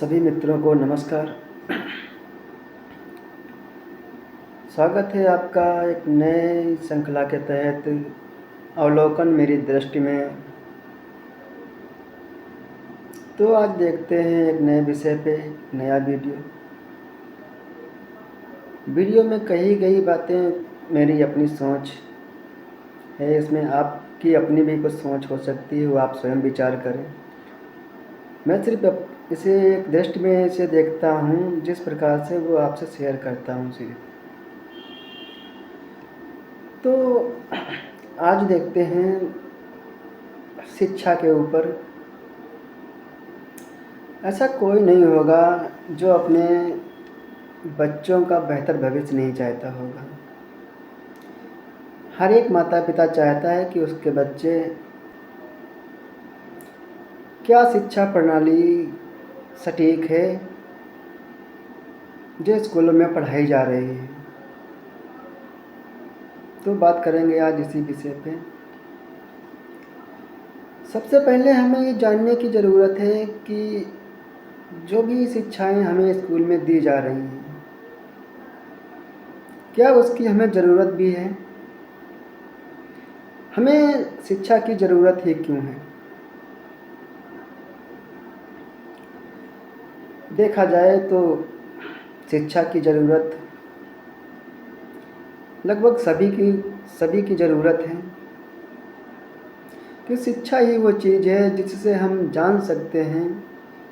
सभी मित्रों को नमस्कार। स्वागत है आपका एक नए श्रृंखला के तहत अवलोकन मेरी दृष्टि में। तो आज देखते हैं एक नए विषय पे नया वीडियो में कही गई बातें मेरी अपनी सोच है। इसमें आपकी अपनी भी कुछ सोच हो सकती है, वो आप स्वयं विचार करें। मैं सिर्फ इसे एक दृष्टि में इसे देखता हूँ, जिस प्रकार से वो आपसे शेयर करता हूँ सिर्फ। तो आज देखते हैं शिक्षा के ऊपर। ऐसा कोई नहीं होगा जो अपने बच्चों का बेहतर भविष्य नहीं चाहता होगा। हर एक माता पिता चाहता है कि उसके बच्चे क्या शिक्षा प्रणाली सटीक है जो स्कूलों में पढ़ाई जा रही है। तो बात करेंगे आज इसी विषय पे। सबसे पहले हमें ये जानने की ज़रूरत है कि जो भी शिक्षाएं हमें स्कूल में दी जा रही हैं, क्या उसकी हमें ज़रूरत भी है? हमें शिक्षा की ज़रूरत ही क्यों है? देखा जाए तो शिक्षा की ज़रूरत लगभग सभी की ज़रूरत है कि शिक्षा ही वो चीज़ है जिससे हम जान सकते हैं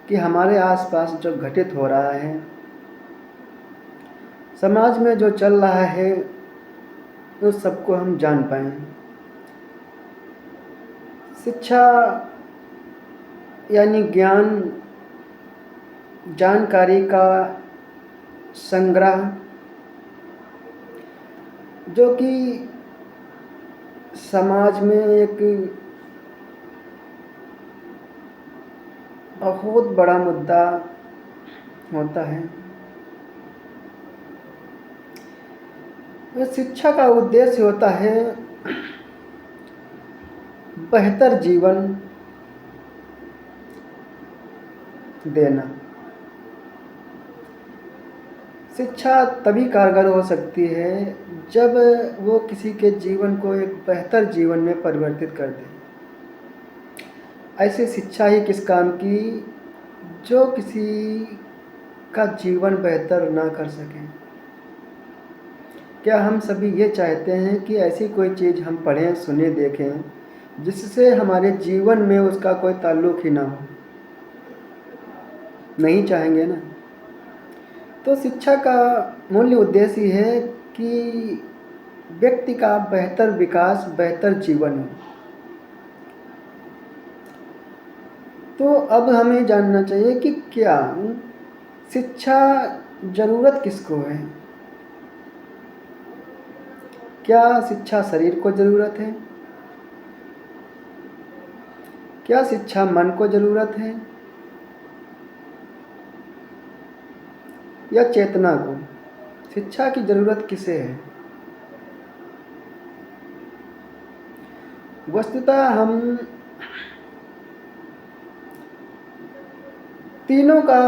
कि हमारे आसपास जो घटित हो रहा है, समाज में जो चल रहा है, उस सबको हम जान पाएँ। शिक्षा यानी ज्ञान, जानकारी का संग्रह, जो कि समाज में एक बहुत बड़ा मुद्दा होता है। शिक्षा का उद्देश्य होता है बेहतर जीवन देना। शिक्षा तभी कारगर हो सकती है जब वो किसी के जीवन को एक बेहतर जीवन में परिवर्तित कर दे। ऐसी शिक्षा ही किस काम की जो किसी का जीवन बेहतर ना कर सके। क्या हम सभी ये चाहते हैं कि ऐसी कोई चीज़ हम पढ़ें, सुने, देखें जिससे हमारे जीवन में उसका कोई ताल्लुक़ ही ना हो? नहीं चाहेंगे ना। तो शिक्षा का मूल्य उद्देश्य है कि व्यक्ति का बेहतर विकास, बेहतर जीवन हो। तो अब हमें जानना चाहिए कि क्या शिक्षा ज़रूरत किसको है? क्या शिक्षा शरीर को ज़रूरत है? क्या शिक्षा मन को ज़रूरत है या चेतना को? शिक्षा की ज़रूरत किसे है? वस्तुतः हम तीनों का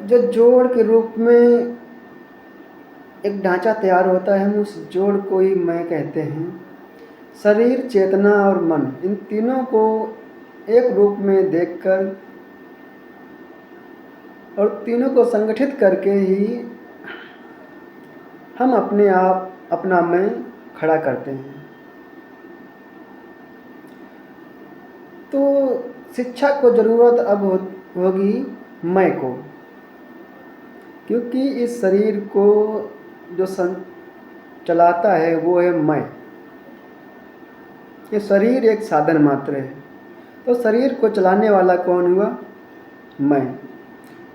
जो जोड़ के रूप में एक ढांचा तैयार होता है, हम उस जोड़ को ही मैं कहते हैं। शरीर, चेतना और मन, इन तीनों को एक रूप में देखकर और तीनों को संगठित करके ही हम अपने आप अपना मैं खड़ा करते हैं। तो शिक्षा को ज़रूरत अब होगी मैं को, क्योंकि इस शरीर को जो चलाता है वो है मैं। ये शरीर एक साधन मात्र है, तो शरीर को चलाने वाला कौन हुआ? मैं।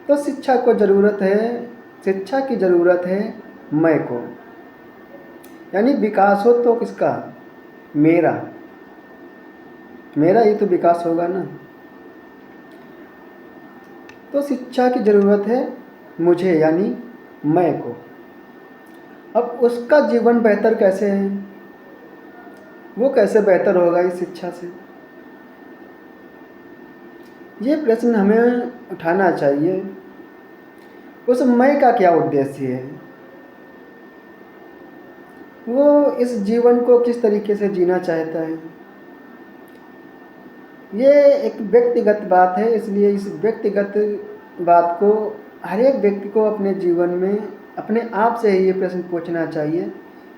तो शिक्षा को ज़रूरत है, शिक्षा की ज़रूरत है मैं को, यानी विकास हो तो किसका? मेरा ही तो विकास होगा ना। तो शिक्षा की ज़रूरत है मुझे, यानी मैं को। अब उसका जीवन बेहतर कैसे है? वो कैसे बेहतर होगा इस शिक्षा से? ये प्रश्न हमें उठाना चाहिए, उस मैं का क्या उद्देश्य है, वो इस जीवन को किस तरीके से जीना चाहता है। ये एक व्यक्तिगत बात है, इसलिए इस व्यक्तिगत बात को हर एक व्यक्ति को अपने जीवन में अपने आप से ही ये प्रश्न पूछना चाहिए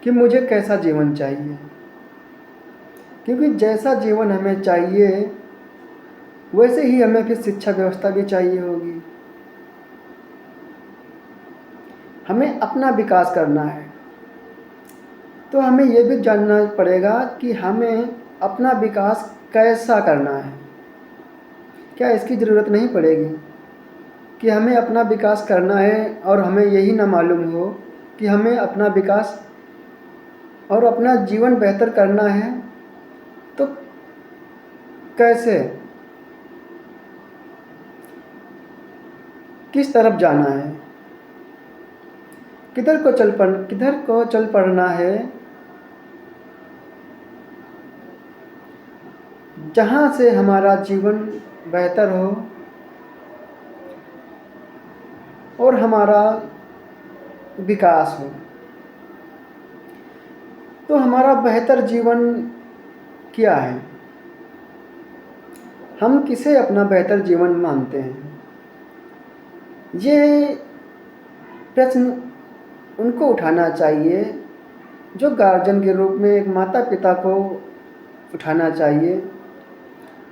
कि मुझे कैसा जीवन चाहिए। क्योंकि जैसा जीवन हमें चाहिए वैसे ही हमें फिर शिक्षा व्यवस्था भी चाहिए होगी। हमें अपना विकास करना है तो हमें ये भी जानना पड़ेगा कि हमें अपना विकास कैसा करना है। क्या इसकी ज़रूरत नहीं पड़ेगी कि हमें अपना विकास करना है और हमें यही ना मालूम हो कि हमें अपना विकास और अपना जीवन बेहतर करना है तो कैसे, किस तरफ जाना है, किधर को चल पड़ना है, जहाँ से हमारा जीवन बेहतर हो और हमारा विकास हो। तो हमारा बेहतर जीवन क्या है, हम किसे अपना बेहतर जीवन मानते हैं। ये प्रश्न उनको उठाना चाहिए जो गार्जियन के रूप में एक माता पिता को उठाना चाहिए,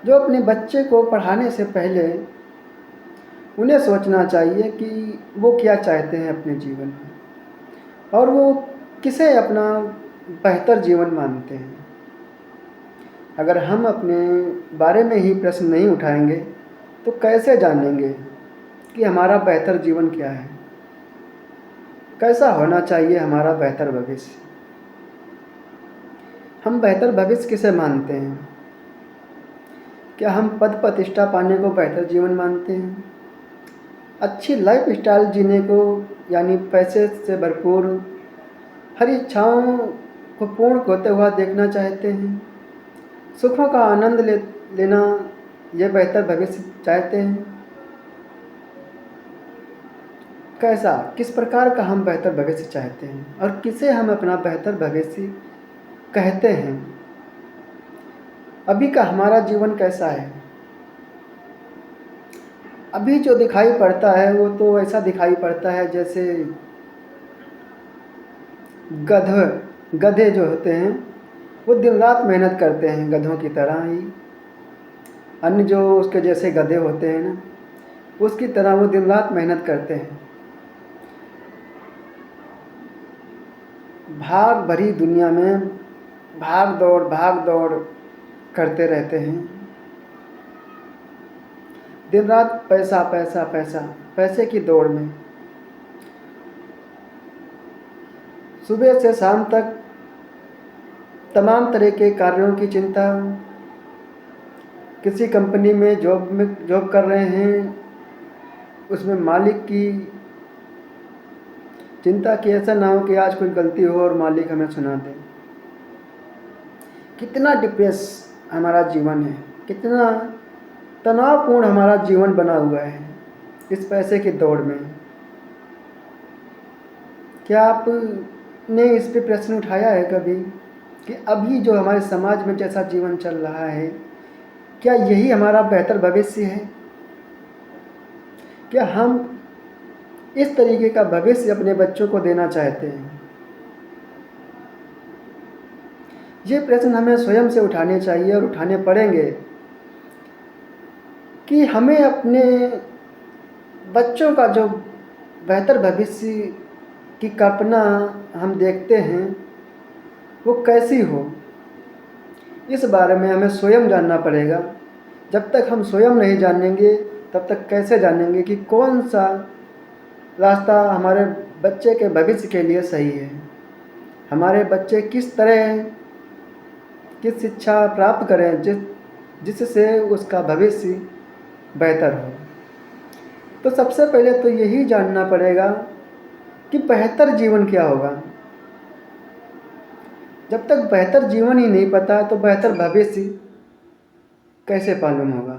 जो अपने बच्चे को पढ़ाने से पहले उन्हें सोचना चाहिए कि वो क्या चाहते हैं अपने जीवन में और वो किसे अपना बेहतर जीवन मानते हैं। अगर हम अपने बारे में ही प्रश्न नहीं उठाएंगे तो कैसे जानेंगे कि हमारा बेहतर जीवन क्या है, कैसा होना चाहिए हमारा बेहतर भविष्य। हम बेहतर भविष्य किसे मानते हैं? क्या हम पद प्रतिष्ठा पाने को बेहतर जीवन मानते हैं, अच्छी लाइफ स्टाइल जीने को, यानी पैसे से भरपूर हर इच्छाओं को पूर्ण होते हुआ देखना चाहते हैं, सुखों का आनंद लेना यह बेहतर भविष्य चाहते हैं। कैसा, किस प्रकार का हम बेहतर भविष्य चाहते हैं और किसे हम अपना बेहतर भविष्य कहते हैं। अभी का हमारा जीवन कैसा है? अभी जो दिखाई पड़ता है वो तो ऐसा दिखाई पड़ता है जैसे गधे जो होते हैं वो दिन रात मेहनत करते हैं, गधों की तरह ही। अन्य जो उसके जैसे गधे होते हैं ना, उसकी तरह वो दिन रात मेहनत करते हैं। भाग भरी दुनिया में भाग दौड़ करते रहते हैं, दिन रात पैसा पैसा पैसा, पैसे की दौड़ में सुबह से शाम तक तमाम तरह के कार्यों की चिंता। किसी कंपनी में जॉब कर रहे हैं, उसमें मालिक की चिंता कि ऐसा ना हो कि आज कोई गलती हो और मालिक हमें सुना दे। कितना डिप्रेस हमारा जीवन है, कितना तनावपूर्ण हमारा जीवन बना हुआ है इस पैसे की दौड़ में। क्या आपने इस पे प्रश्न उठाया है कभी कि अभी जो हमारे समाज में जैसा जीवन चल रहा है, क्या यही हमारा बेहतर भविष्य है? क्या हम इस तरीके का भविष्य अपने बच्चों को देना चाहते हैं? ये प्रश्न हमें स्वयं से उठाने चाहिए और उठाने पड़ेंगे कि हमें अपने बच्चों का जो बेहतर भविष्य की कल्पना हम देखते हैं वो कैसी हो, इस बारे में हमें स्वयं जानना पड़ेगा। जब तक हम स्वयं नहीं जानेंगे तब तक कैसे जानेंगे कि कौन सा रास्ता हमारे बच्चे के भविष्य के लिए सही है, हमारे बच्चे किस तरह की शिक्षा प्राप्त करें जिससे उसका भविष्य बेहतर हो। तो सबसे पहले तो यही जानना पड़ेगा कि बेहतर जीवन क्या होगा। जब तक बेहतर जीवन ही नहीं पता तो बेहतर भविष्य कैसे मालूम होगा।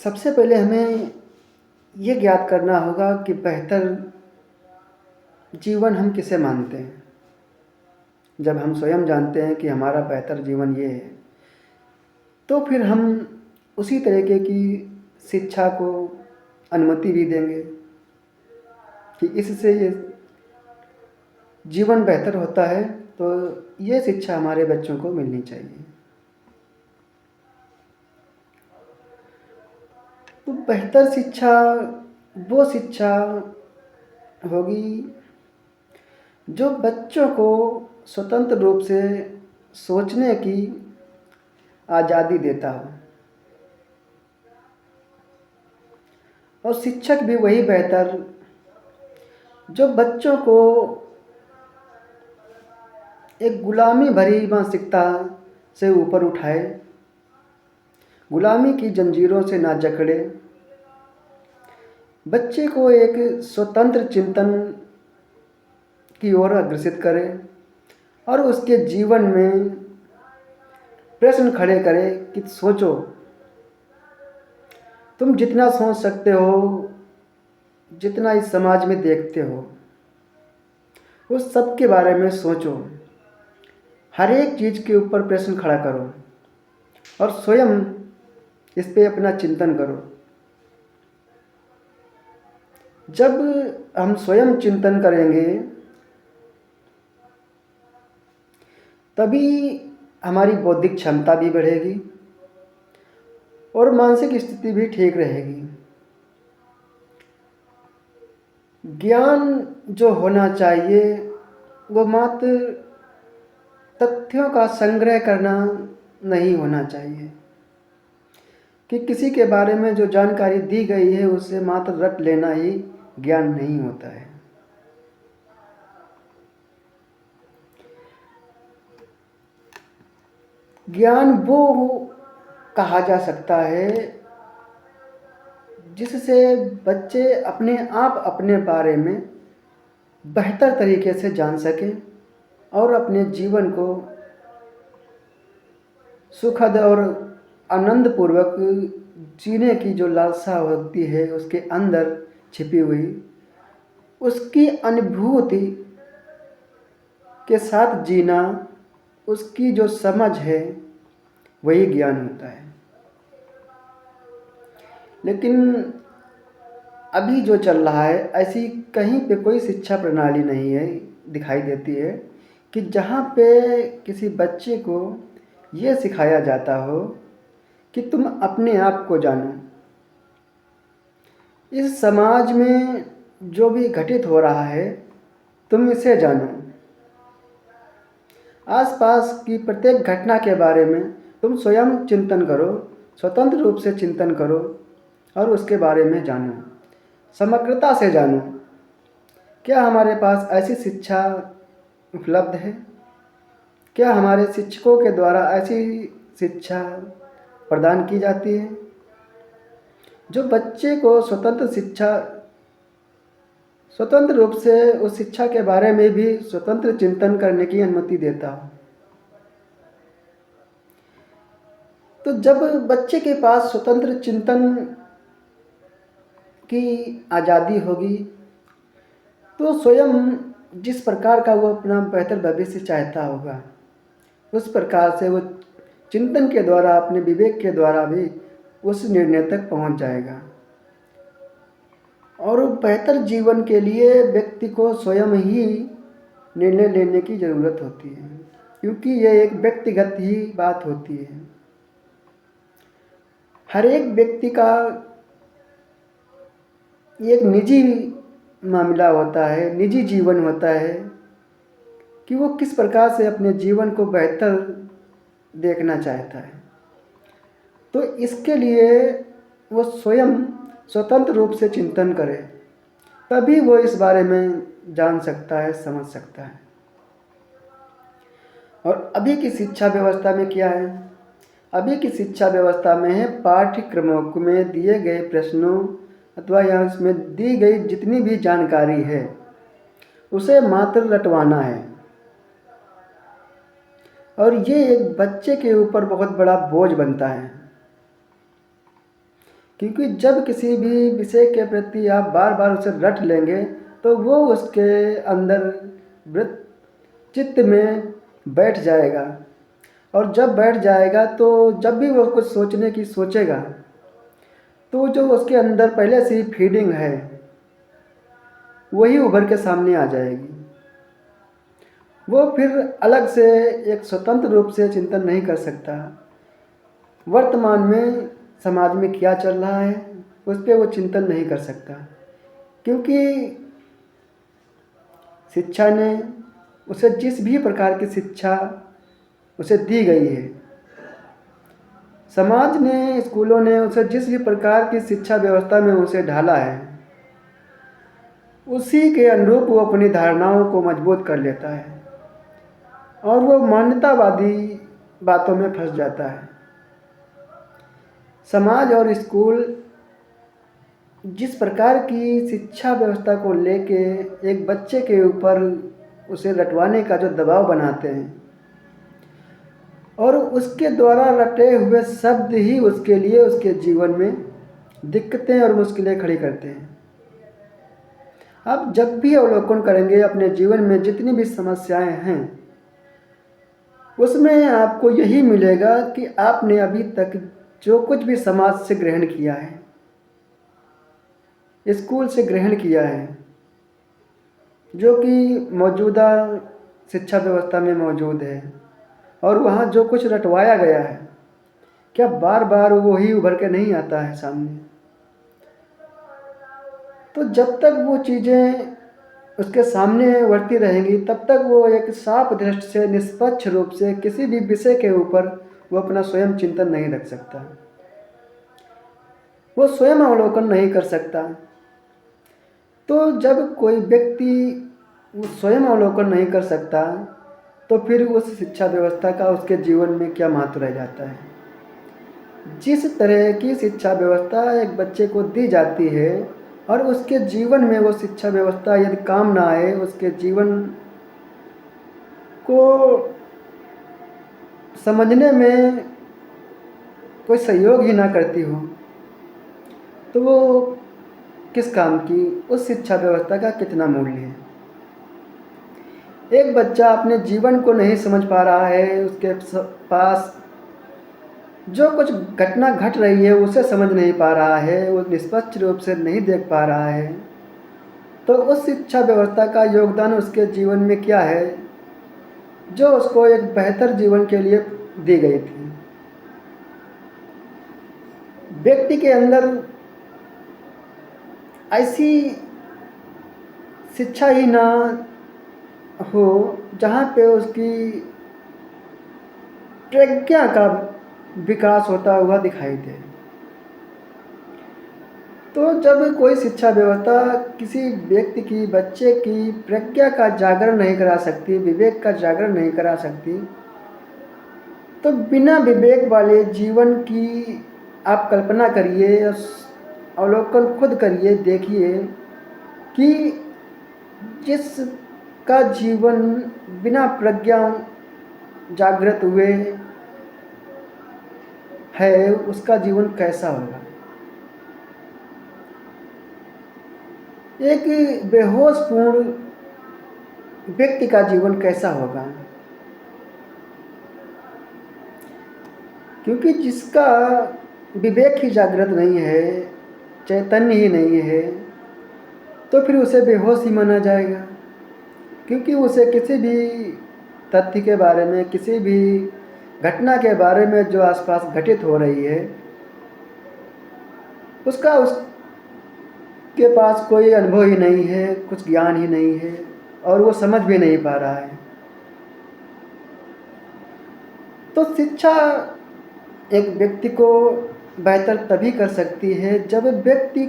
सबसे पहले हमें ये ज्ञात करना होगा कि बेहतर जीवन हम किसे मानते हैं। जब हम स्वयं जानते हैं कि हमारा बेहतर जीवन ये है, तो फिर हम उसी तरीके की शिक्षा को अनुमति भी देंगे कि इससे ये जीवन बेहतर होता है, तो ये शिक्षा हमारे बच्चों को मिलनी चाहिए। तो बेहतर शिक्षा वो शिक्षा होगी जो बच्चों को स्वतंत्र रूप से सोचने की आज़ादी देता हो, और शिक्षक भी वही बेहतर जो बच्चों को एक गुलामी भरी मानसिकता से ऊपर उठाए, गुलामी की जंजीरों से ना जकड़े, बच्चे को एक स्वतंत्र चिंतन की ओर अग्रसित करे और उसके जीवन में प्रश्न खड़े करे कि सोचो, तुम जितना सोच सकते हो, जितना इस समाज में देखते हो, उस सब के बारे में सोचो। हर एक चीज़ के ऊपर प्रश्न खड़ा करो और स्वयं इस पे अपना चिंतन करो। जब हम स्वयं चिंतन करेंगे तभी हमारी बौद्धिक क्षमता भी बढ़ेगी और मानसिक स्थिति भी ठीक रहेगी। ज्ञान जो होना चाहिए वो मात्र तथ्यों का संग्रह करना नहीं होना चाहिए कि किसी के बारे में जो जानकारी दी गई है उसे मात्र रट लेना ही ज्ञान नहीं होता है। ज्ञान वो कहा जा सकता है जिससे बच्चे अपने आप अपने बारे में बेहतर तरीके से जान सकें और अपने जीवन को सुखद और आनंदपूर्वक जीने की जो लालसा होती है उसके अंदर छिपी हुई, उसकी अनुभूति के साथ जीना, उसकी जो समझ है वही ज्ञान होता है। लेकिन अभी जो चल रहा है, ऐसी कहीं पे कोई शिक्षा प्रणाली नहीं है दिखाई देती है कि जहाँ पे किसी बच्चे को ये सिखाया जाता हो कि तुम अपने आप को जानो। इस समाज में जो भी घटित हो रहा है तुम इसे जानो। आसपास की प्रत्येक घटना के बारे में तुम स्वयं चिंतन करो, स्वतंत्र रूप से चिंतन करो और उसके बारे में जानो, समग्रता से जानो। क्या हमारे पास ऐसी शिक्षा उपलब्ध है? क्या हमारे शिक्षकों के द्वारा ऐसी शिक्षा प्रदान की जाती है जो बच्चे को स्वतंत्र रूप से उस शिक्षा के बारे में भी स्वतंत्र चिंतन करने की अनुमति देता हो? तो जब बच्चे के पास स्वतंत्र चिंतन की आज़ादी होगी तो स्वयं जिस प्रकार का वो अपना बेहतर भविष्य चाहता होगा उस प्रकार से वो चिंतन के द्वारा, अपने विवेक के द्वारा भी उस निर्णय तक पहुंच जाएगा। और बेहतर जीवन के लिए व्यक्ति को स्वयं ही निर्णय लेने की ज़रूरत होती है, क्योंकि यह एक व्यक्तिगत ही बात होती है। हर एक व्यक्ति का एक निजी मामला होता है, निजी जीवन होता है कि वो किस प्रकार से अपने जीवन को बेहतर देखना चाहता है। तो इसके लिए वो स्वयं स्वतंत्र रूप से चिंतन करे, तभी वो इस बारे में जान सकता है, समझ सकता है। और अभी की शिक्षा व्यवस्था में क्या है? अभी की शिक्षा व्यवस्था में है पाठ्यक्रमों में दिए गए प्रश्नों अथवा या उसमें दी गई जितनी भी जानकारी है उसे मात्र रटवाना है। और ये एक बच्चे के ऊपर बहुत बड़ा बोझ बनता है, क्योंकि जब किसी भी विषय के प्रति आप बार बार उसे रट लेंगे तो वो उसके अंदर वृत्त चित्त में बैठ जाएगा, और जब बैठ जाएगा तो जब भी वो कुछ सोचने की सोचेगा तो जो उसके अंदर पहले से ही फीडिंग है वही उभर के सामने आ जाएगी। वो फिर अलग से एक स्वतंत्र रूप से चिंतन नहीं कर सकता। वर्तमान में समाज में क्या चल रहा है उस पर वो चिंतन नहीं कर सकता, क्योंकि शिक्षा ने उसे जिस भी प्रकार की शिक्षा उसे दी गई है, समाज ने स्कूलों ने उसे जिस भी प्रकार की शिक्षा व्यवस्था में उसे ढाला है उसी के अनुरूप वो अपनी धारणाओं को मजबूत कर लेता है और वो मान्यतावादी बातों में फंस जाता है। समाज और स्कूल जिस प्रकार की शिक्षा व्यवस्था को लेके एक बच्चे के ऊपर उसे रटवाने का जो दबाव बनाते हैं और उसके द्वारा रटे हुए शब्द ही उसके लिए उसके जीवन में दिक्कतें और मुश्किलें खड़ी करते हैं। आप जब भी अवलोकन करेंगे अपने जीवन में जितनी भी समस्याएं हैं उसमें आपको यही मिलेगा कि आपने अभी तक जो कुछ भी समाज से ग्रहण किया है, स्कूल से ग्रहण किया है, जो कि मौजूदा शिक्षा व्यवस्था में मौजूद है और वहाँ जो कुछ रटवाया गया है, क्या बार बार वही उभर के नहीं आता है सामने? तो जब तक वो चीज़ें उसके सामने उभरती रहेंगी तब तक वो एक साफ दृष्टि से निष्पक्ष रूप से किसी भी विषय के ऊपर वो अपना स्वयं चिंतन नहीं रख सकता, वो स्वयं अवलोकन नहीं कर सकता। तो जब कोई व्यक्ति स्वयं अवलोकन नहीं कर सकता तो फिर उस शिक्षा व्यवस्था का उसके जीवन में क्या महत्व रह जाता है? जिस तरह की शिक्षा व्यवस्था एक बच्चे को दी जाती है और उसके जीवन में वो शिक्षा व्यवस्था यदि काम ना आए, उसके जीवन को समझने में कोई सहयोग ही ना करती हो, तो वो किस काम की? उस शिक्षा व्यवस्था का कितना मूल्य है? एक बच्चा अपने जीवन को नहीं समझ पा रहा है, उसके पास जो कुछ घटना घट रही है उसे समझ नहीं पा रहा है, वो निष्पक्ष रूप से नहीं देख पा रहा है, तो उस शिक्षा व्यवस्था का योगदान उसके जीवन में क्या है जो उसको एक बेहतर जीवन के लिए दी गई थी? व्यक्ति के अंदर ऐसी शिक्षा ही ना हो जहाँ पे उसकी प्रज्ञा का विकास होता हुआ दिखाई दे। तो जब कोई शिक्षा व्यवस्था किसी व्यक्ति की, बच्चे की प्रज्ञा का जागरण नहीं करा सकती, विवेक का जागरण नहीं करा सकती, तो बिना विवेक वाले जीवन की आप कल्पना करिए, अवलोकन खुद करिए, देखिए कि जिसका जीवन बिना प्रज्ञा जागृत हुए है उसका जीवन कैसा होगा। एक बेहोशपूर्ण व्यक्ति का जीवन कैसा होगा? क्योंकि जिसका विवेक ही जागृत नहीं है, चैतन्य ही नहीं है, तो फिर उसे बेहोश ही माना जाएगा, क्योंकि उसे किसी भी तथ्य के बारे में, किसी भी घटना के बारे में जो आसपास घटित हो रही है उसके पास कोई अनुभव ही नहीं है, कुछ ज्ञान ही नहीं है और वो समझ भी नहीं पा रहा है। तो शिक्षा एक व्यक्ति को बेहतर तभी कर सकती है जब व्यक्ति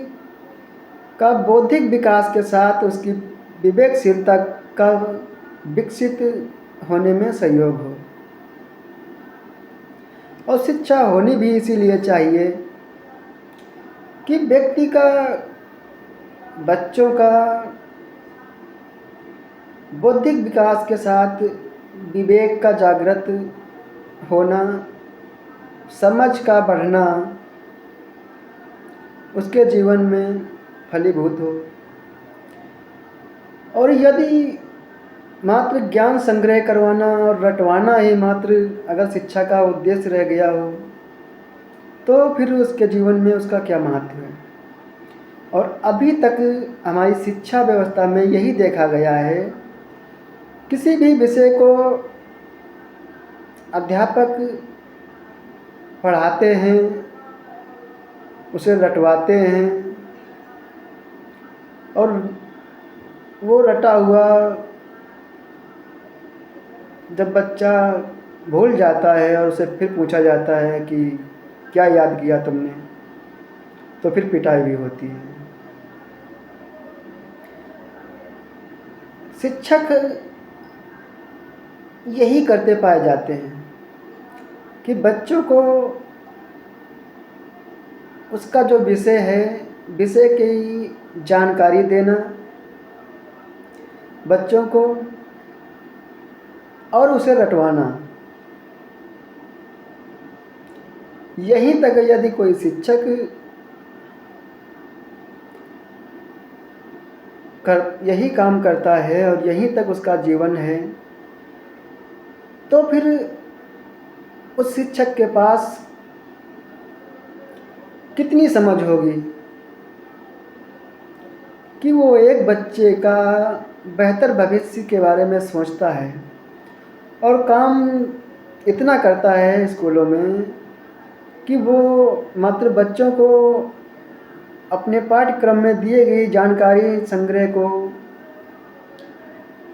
का बौद्धिक विकास के साथ उसकी विवेकशीलता का विकसित होने में सहयोग हो। और शिक्षा होनी भी इसीलिए चाहिए कि व्यक्ति का, बच्चों का बौद्धिक विकास के साथ विवेक का जागृत होना, समझ का बढ़ना उसके जीवन में फलीभूत हो। और यदि मात्र ज्ञान संग्रह करवाना और रटवाना ही मात्र अगर शिक्षा का उद्देश्य रह गया हो, तो फिर उसके जीवन में उसका क्या महत्व है। और अभी तक हमारी शिक्षा व्यवस्था में यही देखा गया है, किसी भी विषय को अध्यापक पढ़ाते हैं, उसे रटवाते हैं, और वो रटा हुआ जब बच्चा भूल जाता है और उसे फिर पूछा जाता है कि क्या याद किया तुमने, तो फिर पिटाई भी होती है। शिक्षक यही करते पाए जाते हैं कि बच्चों को उसका जो विषय है, विषय की जानकारी देना बच्चों को, और उसे रटवाना। यहीं तक यदि कोई शिक्षक यही काम करता है और यहीं तक उसका जीवन है, तो फिर उस शिक्षक के पास कितनी समझ होगी कि वो एक बच्चे का बेहतर भविष्य के बारे में सोचता है और काम इतना करता है स्कूलों में कि वो मात्र बच्चों को अपने पाठ्यक्रम में दिए गई जानकारी संग्रह को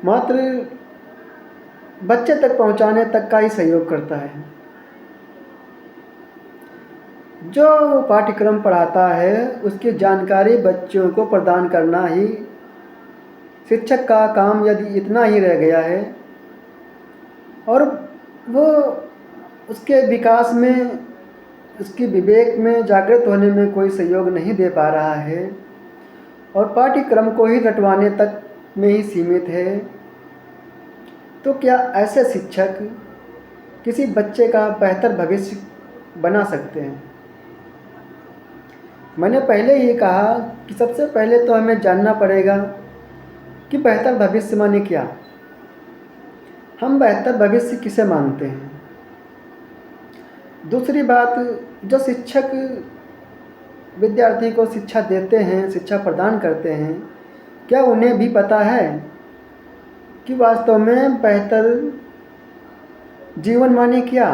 मात्र बच्चे तक पहुंचाने तक का ही सहयोग करता है। जो पाठ्यक्रम पढ़ाता है उसकी जानकारी बच्चों को प्रदान करना ही शिक्षक का काम यदि इतना ही रह गया है, और वो उसके विकास में, उसकी विवेक में जागृत होने में कोई सहयोग नहीं दे पा रहा है और पाठ्यक्रम को ही रटवाने तक में ही सीमित है, तो क्या ऐसे शिक्षक किसी बच्चे का बेहतर भविष्य बना सकते हैं? मैंने पहले ही कहा कि सबसे पहले तो हमें जानना पड़ेगा कि बेहतर भविष्य माने क्या। हम बेहतर भविष्य किसे मानते हैं। दूसरी बात, जो शिक्षक विद्यार्थी को शिक्षा देते हैं, शिक्षा प्रदान करते हैं, क्या उन्हें भी पता है कि वास्तव में बेहतर जीवन माने क्या?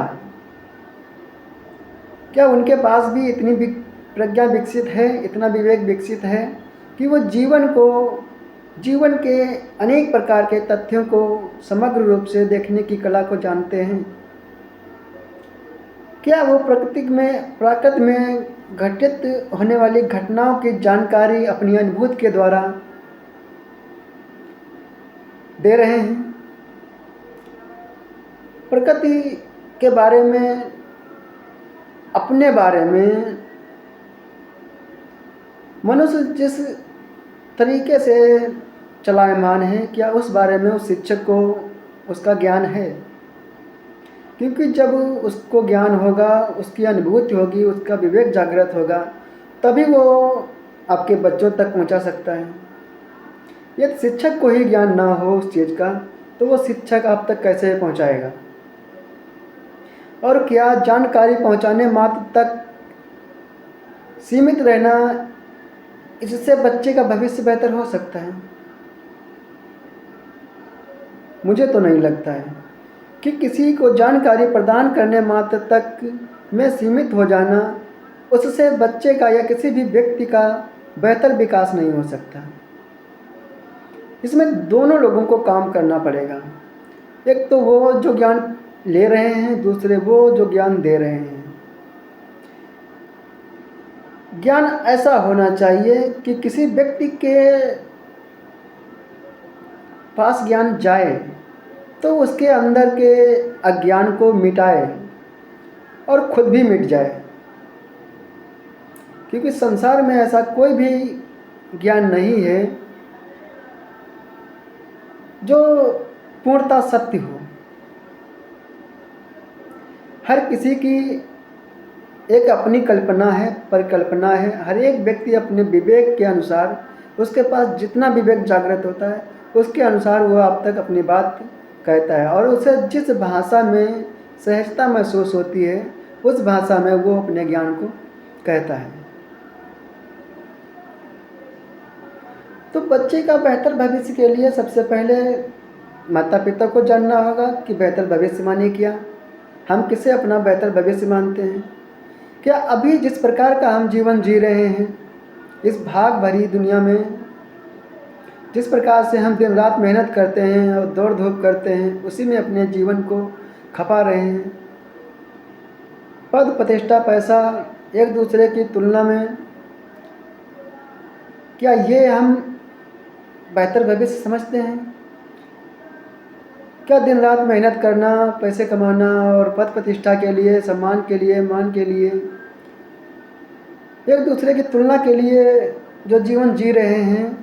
क्या उनके पास भी इतनी प्रज्ञा विकसित है, इतना विवेक विकसित है कि वो जीवन के अनेक प्रकार के तथ्यों को समग्र रूप से देखने की कला को जानते हैं? क्या वो प्रकृति में घटित होने वाली घटनाओं की जानकारी अपनी अनुभूति के द्वारा दे रहे हैं? प्रकृति के बारे में, अपने बारे में मनुष्य जिस तरीके से चलायमान है, क्या उस बारे में उस शिक्षक को उसका ज्ञान है? क्योंकि जब उसको ज्ञान होगा, उसकी अनुभूति होगी, उसका विवेक जागृत होगा, तभी वो आपके बच्चों तक पहुंचा सकता है। यदि शिक्षक को ही ज्ञान ना हो उस चीज़ का, तो वो शिक्षक आप तक कैसे पहुंचाएगा? और क्या जानकारी पहुंचाने मात्र तक सीमित रहना, इससे बच्चे का भविष्य बेहतर हो सकता है? मुझे तो नहीं लगता है कि किसी को जानकारी प्रदान करने मात्र तक में सीमित हो जाना, उससे बच्चे का या किसी भी व्यक्ति का बेहतर विकास नहीं हो सकता। इसमें दोनों लोगों को काम करना पड़ेगा। एक तो वो जो ज्ञान ले रहे हैं, दूसरे वो जो ज्ञान दे रहे हैं। ज्ञान ऐसा होना चाहिए कि किसी व्यक्ति के पास ज्ञान जाए तो उसके अंदर के अज्ञान को मिटाए और खुद भी मिट जाए, क्योंकि संसार में ऐसा कोई भी ज्ञान नहीं है जो पूर्णतः सत्य हो। हर किसी की एक अपनी कल्पना है, परिकल्पना है। हर एक व्यक्ति अपने विवेक के अनुसार, उसके पास जितना विवेक जागृत होता है उसके अनुसार वो आप तक अपनी बात कहता है, और उसे जिस भाषा में सहजता महसूस होती है उस भाषा में वो अपने ज्ञान को कहता है। तो बच्चे का बेहतर भविष्य के लिए सबसे पहले माता पिता को जानना होगा कि बेहतर भविष्य माने क्या, हम किसे अपना बेहतर भविष्य मानते हैं। क्या अभी जिस प्रकार का हम जीवन जी रहे हैं इस भाग भरी दुनिया में, जिस प्रकार से हम दिन रात मेहनत करते हैं और दौड़ धूप करते हैं, उसी में अपने जीवन को खपा रहे हैं। पद प्रतिष्ठा पैसा एक दूसरे की तुलना में, क्या ये हम बेहतर भविष्य समझते हैं? क्या दिन रात मेहनत करना, पैसे कमाना और पद प्रतिष्ठा के लिए, सम्मान के लिए, मान के लिए, एक दूसरे की तुलना के लिए जो जीवन जी रहे हैं,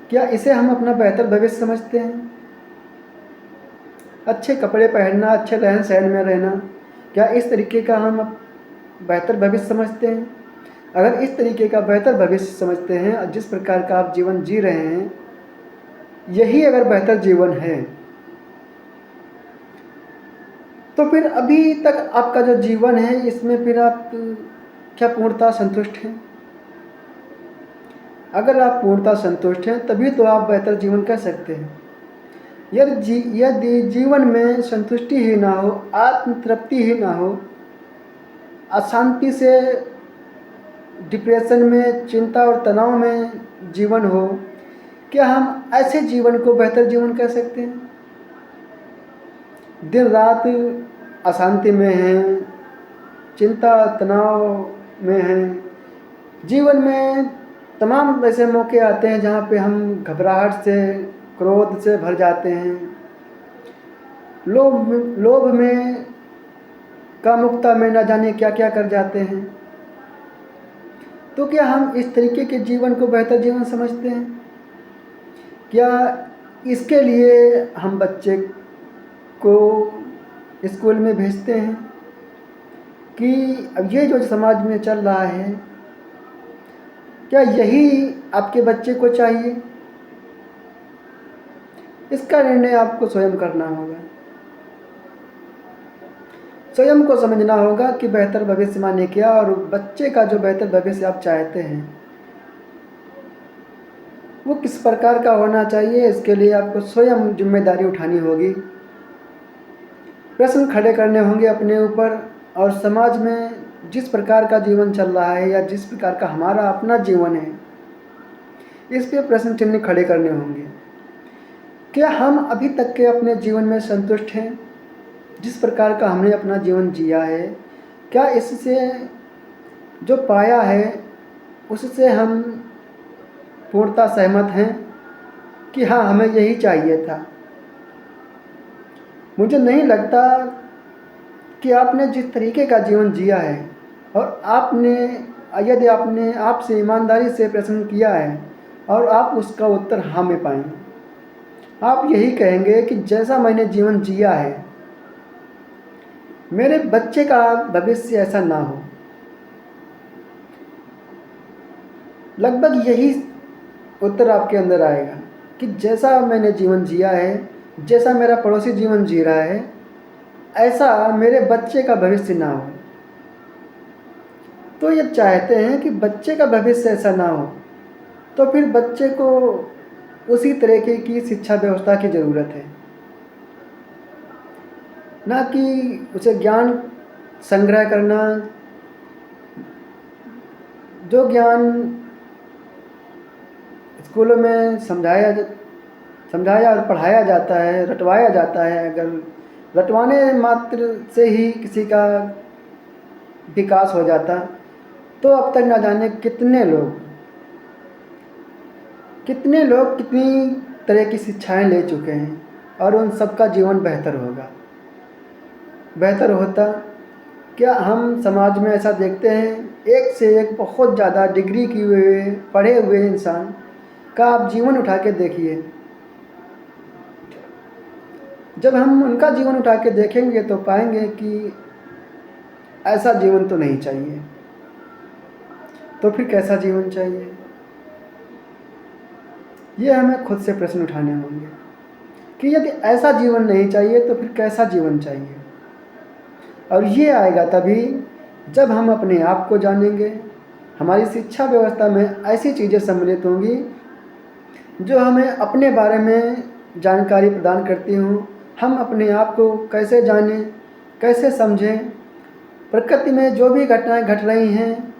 क्या इसे हम अपना बेहतर भविष्य समझते हैं? अच्छे कपड़े पहनना, अच्छे रहन सहन में रहना, क्या इस तरीके का हम बेहतर भविष्य समझते हैं? अगर इस तरीके का बेहतर भविष्य समझते हैं और जिस प्रकार का आप जीवन जी रहे हैं यही अगर बेहतर जीवन है, तो फिर अभी तक आपका जो जीवन है इसमें फिर आप क्या पूर्णतः संतुष्ट हैं? अगर आप पूर्णतः संतुष्ट हैं तभी तो आप बेहतर जीवन कह सकते हैं। यदि जीवन में संतुष्टि ही ना हो, आत्मतृप्ति ही ना हो, अशांति से, डिप्रेशन में, चिंता और तनाव में जीवन हो, क्या हम ऐसे जीवन को बेहतर जीवन कह सकते हैं? दिन रात अशांति में हैं, चिंता तनाव में हैं, जीवन में तमाम ऐसे मौके आते हैं जहाँ पे हम घबराहट से, क्रोध से भर जाते हैं, लोभ में, कामुकता में न जाने क्या क्या कर जाते हैं। तो क्या हम इस तरीके के जीवन को बेहतर जीवन समझते हैं? क्या इसके लिए हम बच्चे को स्कूल में भेजते हैं कि अब ये जो समाज में चल रहा है, क्या यही आपके बच्चे को चाहिए? इसका निर्णय आपको स्वयं करना होगा। स्वयं को समझना होगा कि बेहतर भविष्य माने क्या, और बच्चे का जो बेहतर भविष्य आप चाहते हैं वो किस प्रकार का होना चाहिए। इसके लिए आपको स्वयं जिम्मेदारी उठानी होगी, प्रश्न खड़े करने होंगे अपने ऊपर, और समाज में जिस प्रकार का जीवन चल रहा है या जिस प्रकार का हमारा अपना जीवन है इस पे प्रश्न चिन्ह खड़े करने होंगे। क्या हम अभी तक के अपने जीवन में संतुष्ट हैं? जिस प्रकार का हमने अपना जीवन जिया है, क्या इससे जो पाया है उससे हम पूर्णतः सहमत हैं कि हाँ हमें यही चाहिए था? मुझे नहीं लगता कि आपने जिस तरीके का जीवन जिया है और यदि आपने आपसे ईमानदारी से प्रश्न किया है और आप उसका उत्तर हाँ में पाएंगे, आप यही कहेंगे कि जैसा मैंने जीवन जिया है मेरे बच्चे का भविष्य ऐसा ना हो। लगभग यही उत्तर आपके अंदर आएगा कि जैसा मैंने जीवन जिया है, जैसा मेरा पड़ोसी जीवन जी रहा है, ऐसा मेरे बच्चे का भविष्य ना हो। तो ये चाहते हैं कि बच्चे का भविष्य ऐसा ना हो, तो फिर बच्चे को उसी तरीके की शिक्षा व्यवस्था की ज़रूरत है, ना कि उसे ज्ञान संग्रह करना। जो ज्ञान स्कूलों में समझाया और पढ़ाया जाता है, रटवाया जाता है, अगर रटवाने मात्र से ही किसी का विकास हो जाता तो अब तक ना जाने कितने लोग कितनी तरह की शिक्षाएं ले चुके हैं और उन सबका जीवन बेहतर होता। क्या हम समाज में ऐसा देखते हैं, एक से एक बहुत ज़्यादा डिग्री किए हुए, पढ़े हुए इंसान का आप जीवन उठा के देखिए। जब हम उनका जीवन उठा के देखेंगे तो पाएंगे कि ऐसा जीवन तो नहीं चाहिए। तो फिर कैसा जीवन चाहिए? ये हमें खुद से प्रश्न उठाने होंगे कि यदि ऐसा जीवन नहीं चाहिए तो फिर कैसा जीवन चाहिए। और ये आएगा तभी जब हम अपने आप को जानेंगे। हमारी शिक्षा व्यवस्था में ऐसी चीज़ें सम्मिलित होंगी जो हमें अपने बारे में जानकारी प्रदान करती हूँ। हम अपने आप को कैसे जानें, कैसे समझें, प्रकृति में जो भी घटनाएं घट रही हैं,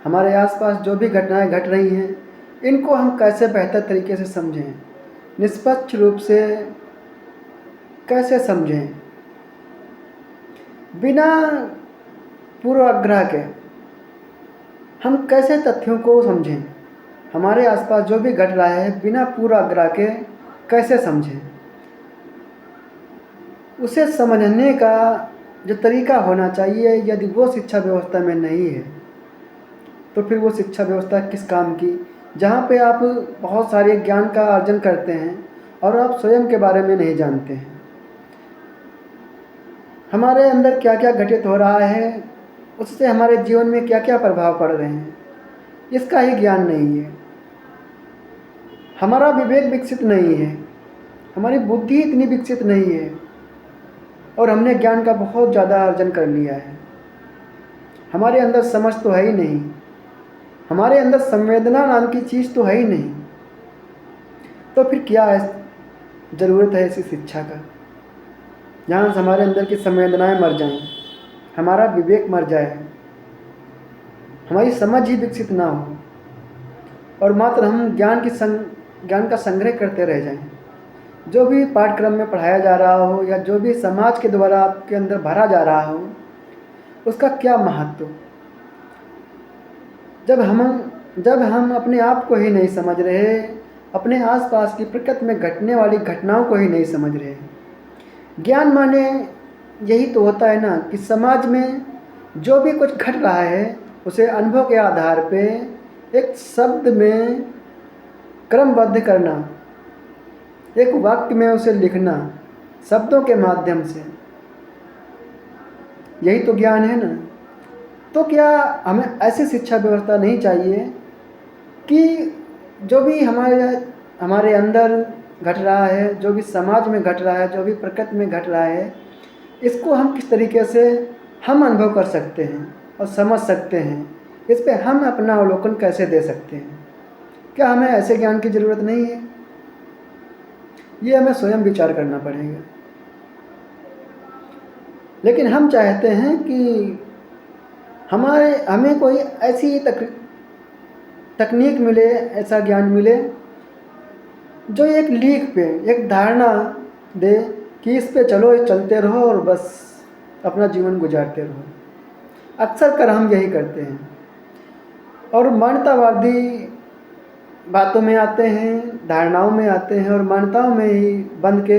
हमारे आसपास जो भी घटनाएं घट रही हैं, इनको हम कैसे बेहतर तरीके से समझें, निष्पक्ष रूप से कैसे समझें, बिना पूर्वाग्रह के हम कैसे तथ्यों को समझें। हमारे आसपास जो भी घट रहा है बिना पूर्वाग्रह के कैसे समझें। उसे समझने का जो तरीका होना चाहिए, यदि वो शिक्षा व्यवस्था में नहीं है तो फिर वो शिक्षा व्यवस्था किस काम की, जहाँ पे आप बहुत सारे ज्ञान का अर्जन करते हैं और आप स्वयं के बारे में नहीं जानते हैं। हमारे अंदर क्या क्या घटित हो रहा है, उससे हमारे जीवन में क्या क्या प्रभाव पड़ रहे हैं, इसका ही ज्ञान नहीं है। हमारा विवेक विकसित नहीं है, हमारी बुद्धि इतनी विकसित नहीं है और हमने ज्ञान का बहुत ज़्यादा अर्जन कर लिया है। हमारे अंदर समझ तो है ही नहीं, हमारे अंदर संवेदना नाम की चीज़ तो है ही नहीं। तो फिर क्या ज़रूरत है ऐसी शिक्षा का, जहाँ से हमारे अंदर की संवेदनाएं मर जाएं, हमारा विवेक मर जाए, हमारी समझ ही विकसित ना हो और मात्र हम ज्ञान का संग्रह करते रह जाएं। जो भी पाठ्यक्रम में पढ़ाया जा रहा हो या जो भी समाज के द्वारा आपके अंदर भरा जा रहा हो, उसका क्या महत्व, जब हम अपने आप को ही नहीं समझ रहे, अपने आसपास की प्रकृति में घटने वाली घटनाओं को ही नहीं समझ रहे। ज्ञान माने यही तो होता है ना कि समाज में जो भी कुछ घट रहा है उसे अनुभव के आधार पे एक शब्द में क्रमबद्ध करना, एक वाक्य में उसे लिखना शब्दों के माध्यम से, यही तो ज्ञान है ना। तो क्या हमें ऐसी शिक्षा व्यवस्था नहीं चाहिए कि जो भी हमारे अंदर घट रहा है, जो भी समाज में घट रहा है, जो भी प्रकृति में घट रहा है, इसको हम किस तरीके से हम अनुभव कर सकते हैं और समझ सकते हैं, इस पे हम अपना अवलोकन कैसे दे सकते हैं। क्या हमें ऐसे ज्ञान की ज़रूरत नहीं है? ये हमें स्वयं विचार करना पड़ेगा। लेकिन हम चाहते हैं कि हमें कोई ऐसी तकनीक मिले, ऐसा ज्ञान मिले जो एक लीक पे एक धारणा दे कि इस पे चलते रहो और बस अपना जीवन गुजारते रहो। अक्सर कर हम यही करते हैं और मान्यतावादी बातों में आते हैं, धारणाओं में आते हैं और मान्यताओं में ही बंध के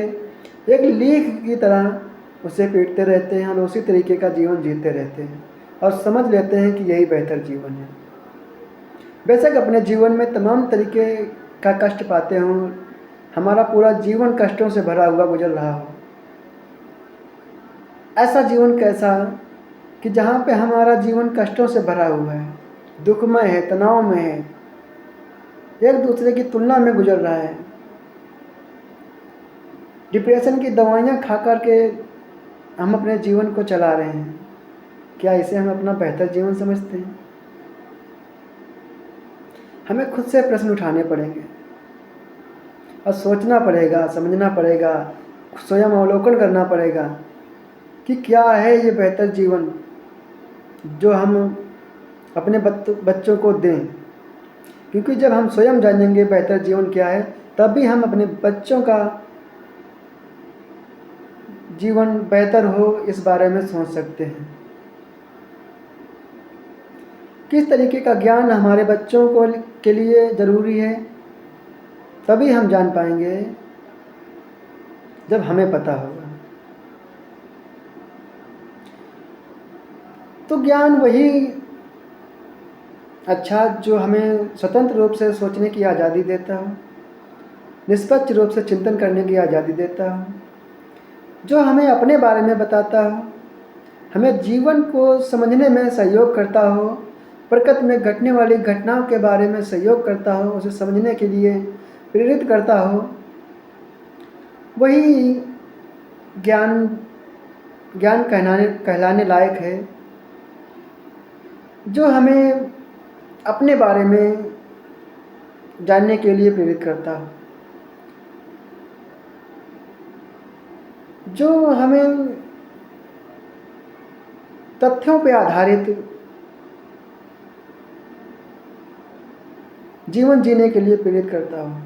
एक लीक की तरह उसे पीटते रहते हैं और उसी तरीके का जीवन जीते रहते हैं और समझ लेते हैं कि यही बेहतर जीवन है। बेशक अपने जीवन में तमाम तरीके का कष्ट पाते हों, हमारा पूरा जीवन कष्टों से भरा हुआ गुजर रहा हो, ऐसा जीवन कैसा कि जहाँ पे हमारा जीवन कष्टों से भरा हुआ है, दुखमय है, तनाव में है, एक दूसरे की तुलना में गुजर रहा है, डिप्रेशन की दवाइयाँ खा कर के हम अपने जीवन को चला रहे हैं। क्या इसे हम अपना बेहतर जीवन समझते हैं? हमें खुद से प्रश्न उठाने पड़ेंगे और सोचना पड़ेगा, समझना पड़ेगा, स्वयं अवलोकन करना पड़ेगा कि क्या है ये बेहतर जीवन जो हम अपने बच्चों को दें। क्योंकि जब हम स्वयं जानेंगे बेहतर जीवन क्या है, तभी हम अपने बच्चों का जीवन बेहतर हो इस बारे में सोच सकते हैं। किस तरीके का ज्ञान हमारे बच्चों के लिए ज़रूरी है, तभी हम जान पाएंगे जब हमें पता होगा। तो ज्ञान वही अच्छा जो हमें स्वतंत्र रूप से सोचने की आज़ादी देता हो, निष्पक्ष रूप से चिंतन करने की आज़ादी देता हो, जो हमें अपने बारे में बताता हो, हमें जीवन को समझने में सहयोग करता हो, प्रकृति में घटने वाली घटनाओं के बारे में सहयोग करता हो, उसे समझने के लिए प्रेरित करता हो, वही ज्ञान ज्ञान कहलाने लायक है, जो हमें अपने बारे में जानने के लिए प्रेरित करता हो, जो हमें तथ्यों पर आधारित जीवन जीने के लिए प्रेरित करता हो।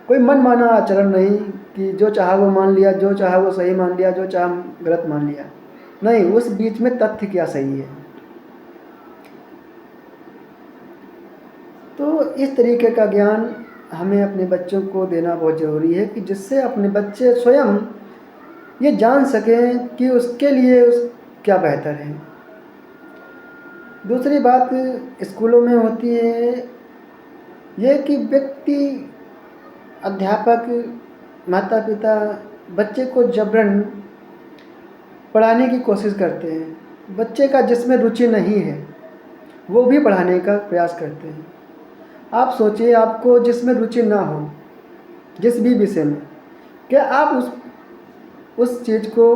कोई मनमाना आचरण नहीं कि जो चाहा वो मान लिया, जो चाहा वो सही मान लिया, जो चाहा गलत मान लिया। नहीं, उस बीच में तथ्य क्या सही है। तो इस तरीके का ज्ञान हमें अपने बच्चों को देना बहुत ज़रूरी है कि जिससे अपने बच्चे स्वयं ये जान सकें कि उसके लिए क्या बेहतर है। दूसरी बात स्कूलों में होती है ये कि व्यक्ति, अध्यापक, माता पिता बच्चे को जबरन पढ़ाने की कोशिश करते हैं। बच्चे का जिसमें रुचि नहीं है वो भी पढ़ाने का प्रयास करते हैं। आप सोचिए, आपको जिसमें रुचि ना हो, जिस भी विषय में, क्या आप उस चीज़ को,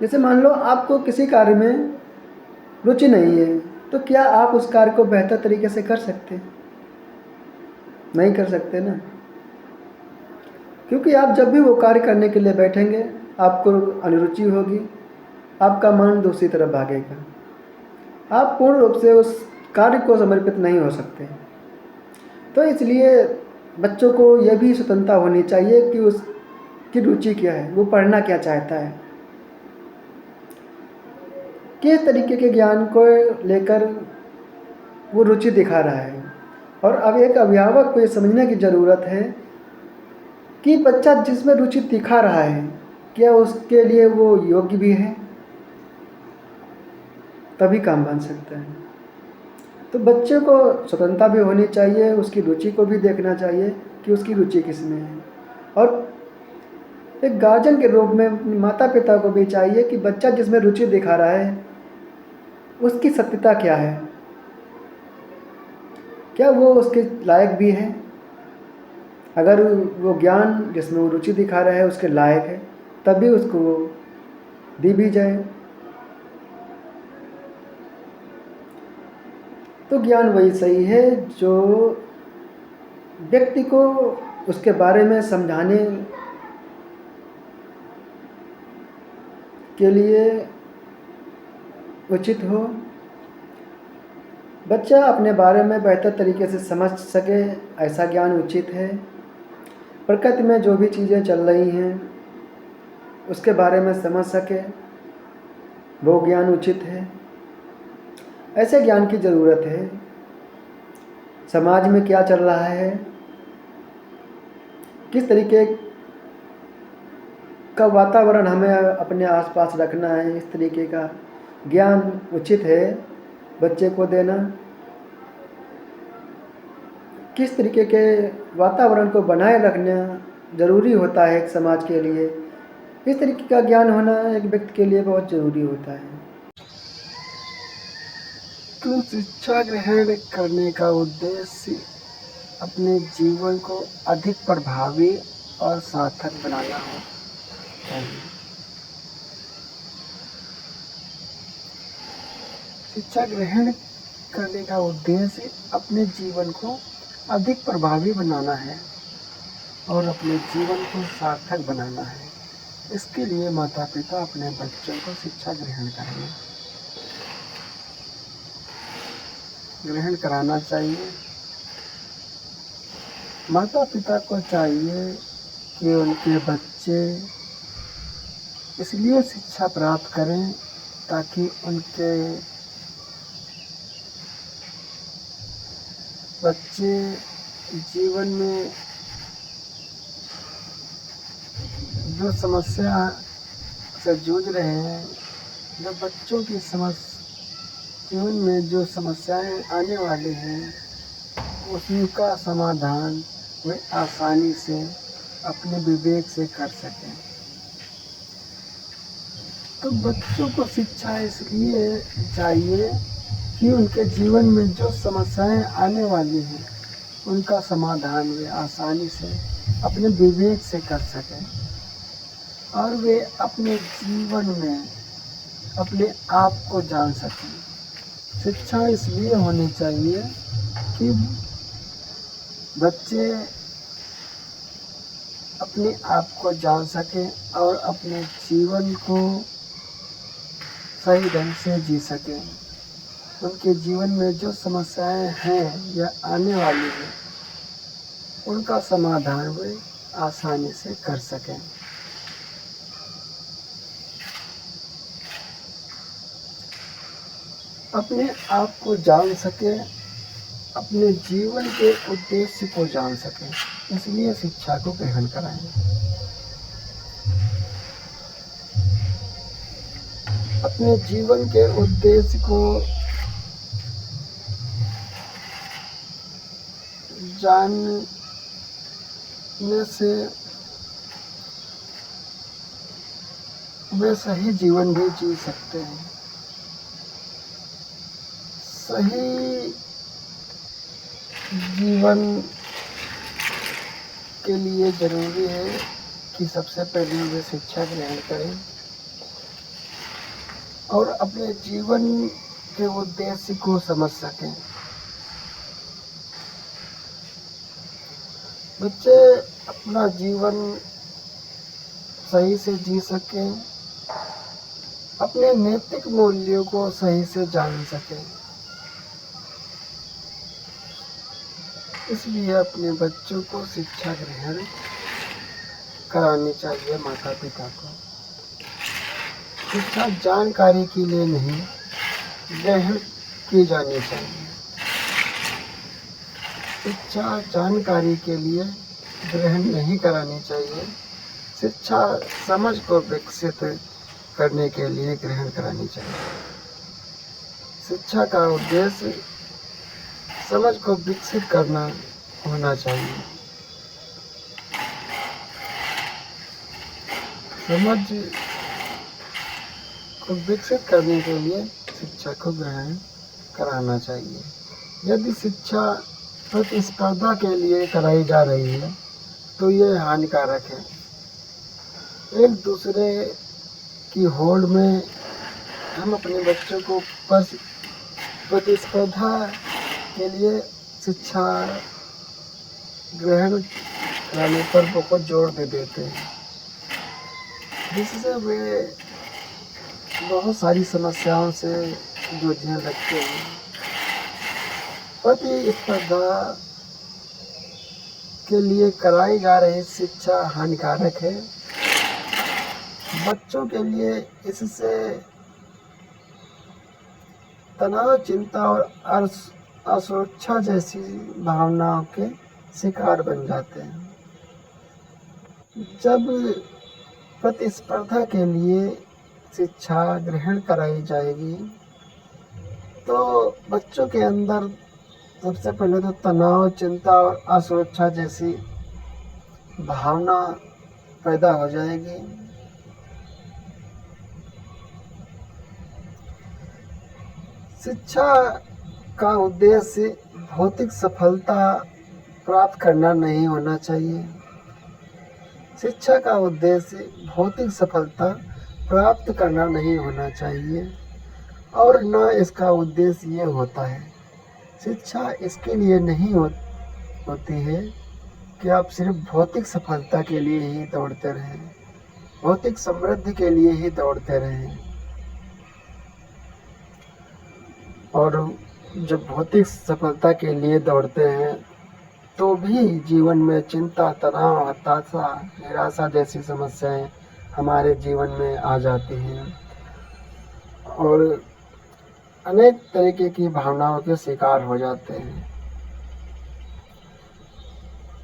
जैसे मान लो आपको किसी कार्य में रुचि नहीं है, तो क्या आप उस कार्य को बेहतर तरीके से कर सकते? नहीं कर सकते ना, क्योंकि आप जब भी वो कार्य करने के लिए बैठेंगे आपको अनिरुचि होगी, आपका मन दूसरी तरफ भागेगा, आप पूर्ण रूप से उस कार्य को समर्पित नहीं हो सकते। तो इसलिए बच्चों को यह भी स्वतंत्रता होनी चाहिए कि उसकी रुचि क्या है, वो पढ़ना क्या चाहता है, किस तरीके के ज्ञान को लेकर वो रुचि दिखा रहा है। और अब एक अभिभावक को ये समझने की ज़रूरत है कि बच्चा जिसमें रुचि दिखा रहा है क्या उसके लिए वो योग्य भी है, तभी काम बन सकता है। तो बच्चे को स्वतंत्रता भी होनी चाहिए, उसकी रुचि को भी देखना चाहिए कि उसकी रुचि किस में है। और एक गार्जियन के रूप में माता पिता को भी चाहिए कि बच्चा जिसमें रुचि दिखा रहा है उसकी सत्यता क्या है, क्या वो उसके लायक भी है। अगर वो ज्ञान जिसमें वो रुचि दिखा रहा है उसके लायक है, तभी उसको वो दी भी जाए। तो ज्ञान वही सही है जो व्यक्ति को उसके बारे में समझाने के लिए उचित हो, बच्चा अपने बारे में बेहतर तरीके से समझ सके, ऐसा ज्ञान उचित है। प्रकृति में जो भी चीज़ें चल रही हैं उसके बारे में समझ सके, वो ज्ञान उचित है। ऐसे ज्ञान की ज़रूरत है। समाज में क्या चल रहा है, किस तरीके का वातावरण हमें अपने आसपास रखना है, इस तरीके का ज्ञान उचित है बच्चे को देना। किस तरीके के वातावरण को बनाए रखना ज़रूरी होता है एक समाज के लिए, इस तरीके का ज्ञान होना एक व्यक्ति के लिए बहुत ज़रूरी होता है। तो शिक्षा ग्रहण करने का उद्देश्य अपने जीवन को अधिक प्रभावी और सार्थक बनाना चाहिए। शिक्षा ग्रहण करने का उद्देश्य अपने जीवन को अधिक प्रभावी बनाना है और अपने जीवन को सार्थक बनाना है। इसके लिए माता पिता अपने बच्चों को शिक्षा ग्रहण कराना चाहिए। माता पिता को चाहिए कि उनके बच्चे इसलिए शिक्षा प्राप्त करें ताकि उनके बच्चे जीवन में जो समस्या से जूझ रहे हैं, जो बच्चों की जीवन में जो समस्याएं आने वाली हैं, उसका समाधान वे आसानी से अपने विवेक से कर सकें। तो बच्चों को शिक्षा इसलिए चाहिए कि उनके जीवन में जो समस्याएं आने वाली हैं उनका समाधान वे आसानी से अपने विवेक से कर सकें और वे अपने जीवन में अपने आप को जान सकें। शिक्षा इसलिए होनी चाहिए कि बच्चे अपने आप को जान सकें और अपने जीवन को सही ढंग से जी सकें। उनके जीवन में जो समस्याएं हैं या आने वाली हैं उनका समाधान वे आसानी से कर सकें। अपने आप को जान सकें, अपने जीवन के उद्देश्य को जान सकें, इसलिए शिक्षा को ग्रहण कराएं। अपने जीवन के उद्देश्य को जानने से वे सही जीवन भी जी सकते हैं। सही जीवन के लिए जरूरी है कि सबसे पहले वे शिक्षा ग्रहण करें और अपने जीवन के उद्देश्य को समझ सकें। बच्चे अपना जीवन सही से जी सकें, अपने नैतिक मूल्यों को सही से जान सकें। इसलिए अपने बच्चों को शिक्षा ग्रहण करानी चाहिए माता पिता को। शिक्षा जानकारी के लिए नहीं ग्रहण की जानी चाहिए। शिक्षा जानकारी के लिए ग्रहण नहीं करानी चाहिए। शिक्षा समझ को विकसित करने के लिए ग्रहण करानी चाहिए। शिक्षा का उद्देश्य समझ को विकसित करना होना चाहिए। समझ को विकसित करने के लिए शिक्षा को ग्रहण कराना चाहिए। यदि शिक्षा प्रतिस्पर्धा के लिए कराई जा रही है तो ये हानिकारक है। एक दूसरे की होड़ में हम अपने बच्चों को प्रतिस्पर्धा के लिए शिक्षा ग्रहण कराने पर बहुत जोर दे देते हैं, जिससे वे बहुत सारी समस्याओं से जूझने लगते हैं। प्रतिस्पर्धा के लिए कराई जा रही शिक्षा हानिकारक है। बच्चों के लिए इससे तनाव, चिंता और असुरक्षा जैसी भावनाओं के शिकार बन जाते हैं। जब प्रतिस्पर्धा के लिए शिक्षा ग्रहण कराई जाएगी तो बच्चों के अंदर सबसे पहले तो तनाव, चिंता और असुरक्षा जैसी भावना पैदा हो जाएगी। शिक्षा का उद्देश्य भौतिक सफलता प्राप्त करना नहीं होना चाहिए। शिक्षा का उद्देश्य भौतिक सफलता प्राप्त करना नहीं होना चाहिए और न इसका उद्देश्य ये होता है। शिक्षा इसके लिए नहीं होती है कि आप सिर्फ भौतिक सफलता के लिए ही दौड़ते रहें, भौतिक समृद्धि के लिए ही दौड़ते रहें। और जब भौतिक सफलता के लिए दौड़ते हैं तो भी जीवन में चिंता, तनाव, हताशा, निराशा जैसी समस्याएं हमारे जीवन में आ जाती हैं और अनेक तरीके की भावनाओं के शिकार हो जाते हैं,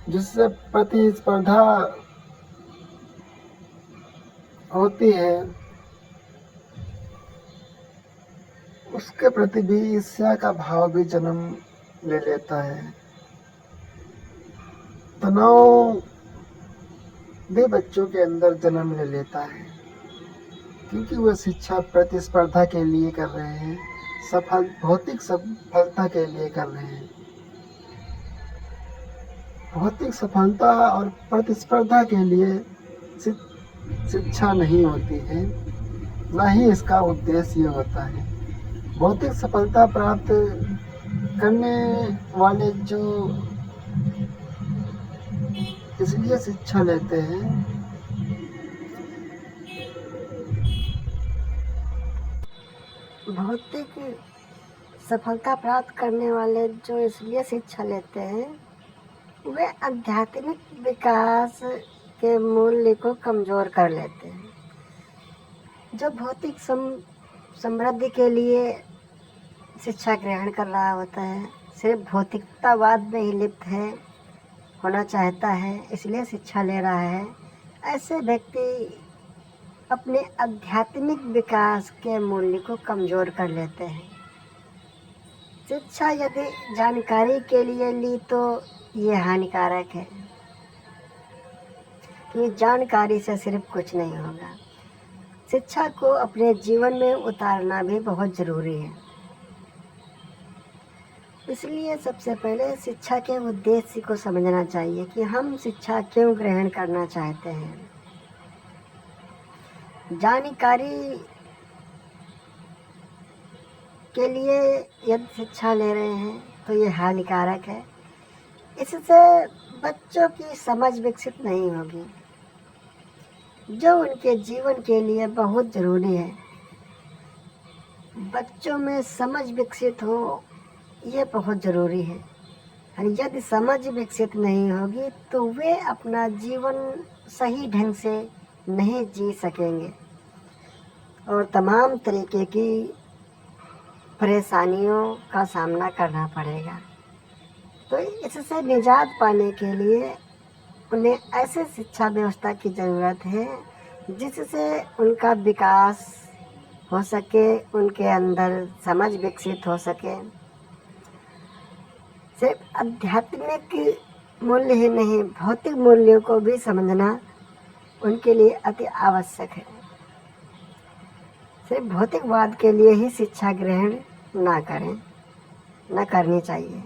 जिससे प्रतिस्पर्धा होती है उसके प्रति भी ईर्ष्या का भाव भी जन्म ले लेता है। तनाव भी बच्चों के अंदर जन्म ले लेता है। क्योंकि वह शिक्षा प्रतिस्पर्धा के लिए कर रहे हैं, भौतिक सफलता के लिए कर रहे हैं। भौतिक सफलता और प्रतिस्पर्धा के लिए शिक्षा नहीं होती है, ना ही इसका उद्देश्य ये होता है। भौतिक सफलता प्राप्त करने वाले जो इसलिए शिक्षा लेते हैं, भौतिक सफलता प्राप्त करने वाले जो इसलिए शिक्षा लेते हैं, वे आध्यात्मिक विकास के मूल्य को कमज़ोर कर लेते हैं। जो भौतिक समृद्धि के लिए शिक्षा ग्रहण कर रहा होता है, सिर्फ भौतिकतावाद में ही लिप्त है, होना चाहता है, इसलिए शिक्षा ले रहा है, ऐसे व्यक्ति अपने आध्यात्मिक विकास के मूल्य को कमज़ोर कर लेते हैं। शिक्षा यदि जानकारी के लिए ली तो ये हानिकारक है, कि जानकारी से सिर्फ कुछ नहीं होगा। शिक्षा को अपने जीवन में उतारना भी बहुत ज़रूरी है। इसलिए सबसे पहले शिक्षा के उद्देश्य को समझना चाहिए कि हम शिक्षा क्यों ग्रहण करना चाहते हैं। जानकारी के लिए यदि शिक्षा ले रहे हैं तो ये हानिकारक है। इससे बच्चों की समझ विकसित नहीं होगी, जो उनके जीवन के लिए बहुत ज़रूरी है। बच्चों में समझ विकसित हो, ये बहुत ज़रूरी है। यदि समझ विकसित नहीं होगी तो वे अपना जीवन सही ढंग से नहीं जी सकेंगे और तमाम तरीके की परेशानियों का सामना करना पड़ेगा। तो इससे निजात पाने के लिए उन्हें ऐसे शिक्षा व्यवस्था की ज़रूरत है जिससे उनका विकास हो सके, उनके अंदर समझ विकसित हो सके। सिर्फ आध्यात्मिक मूल्य ही नहीं, भौतिक मूल्यों को भी समझना उनके लिए अति आवश्यक है। सिर्फ भौतिकवाद के लिए ही शिक्षा ग्रहण ना करें, ना करनी चाहिए।